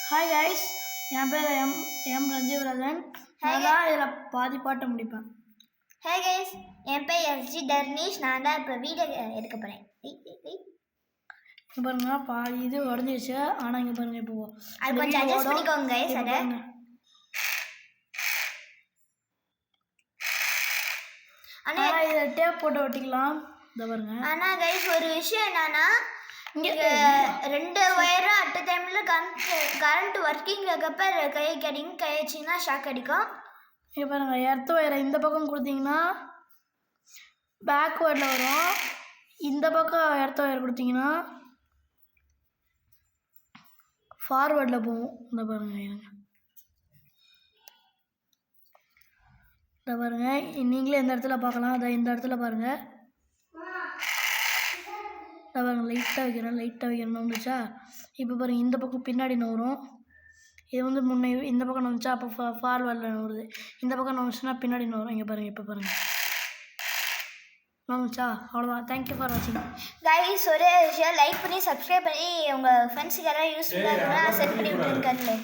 Hi guys, என் பேர் M ரஞ்சிவராஜன். நான் தான் இதில் பாதி பாட்டை முடிப்பேன். ஹாய் கைஸ், என் பேர் எஸ்ஜி தர்னீஷ். நான் தான் இப்போ வீடியோ எடுக்க போகிறேன். இங்கே பாருங்க, பாதி இது உடஞ்சிருச்சு. ஆனால் இங்கே பாருங்க, இப்போ அது கொஞ்சம் அட்ஜஸ்ட் பண்ணிக்கோங்க கைஸ். அதை ஆனால் இதை டேப் போட்டு ஒட்டிக்கலாம். இதை பாருங்க. ஆனால் கைஸ், ஒரு விஷயம் என்னன்னா, இங்கே 2 ஒயரும் அட் டைமில் கரண்ட் ஒர்க்கிங்கில் இருக்கப்ப கை கடிங்க கை வச்சிங்கன்னா ஷாக் அடிக்கும். இங்கே பாருங்கள், எர்த் ஒயரை இந்த பக்கம் கொடுத்தீங்கன்னா பேக்வேர்டில் வரும். இந்த பக்கம் எர்த் ஒயர் கொடுத்தீங்கன்னா ஃபார்வேர்டில் போகும். இந்த பாருங்கள், எனக்கு இந்த பாருங்கள், நீங்களே இந்த இடத்துல பார்க்கலாம். அதை இந்த இடத்துல பாருங்கள். பாருங்கள், லைட்டாக வைக்கணும் வந்துச்சா. இப்போ பாருங்கள், இந்த பக்கம் பின்னாடி நவரும். இது வந்து முன்னே இந்த பக்கம் நவந்துச்சா, அப்போ ஃபார்வர்டில் நவருது. இந்த பக்கம் நவந்துச்சுன்னா பின்னாடி நவரும். இங்கே பாருங்கள், இப்போ பாருங்கள் நவந்துச்சா. அவ்வளோதான். தேங்க்யூ ஃபார் வாட்சிங் கைஸ். ஒரே விஷயம், லைக் பண்ணி சப்ஸ்கிரைப் பண்ணி உங்கள் ஃப்ரெண்ட்ஸுக்கு யாராவது யூஸ்ஃபுல்லாக இருக்குன்னா சென்ட் பண்ணி விட்டுருக்காங்களே.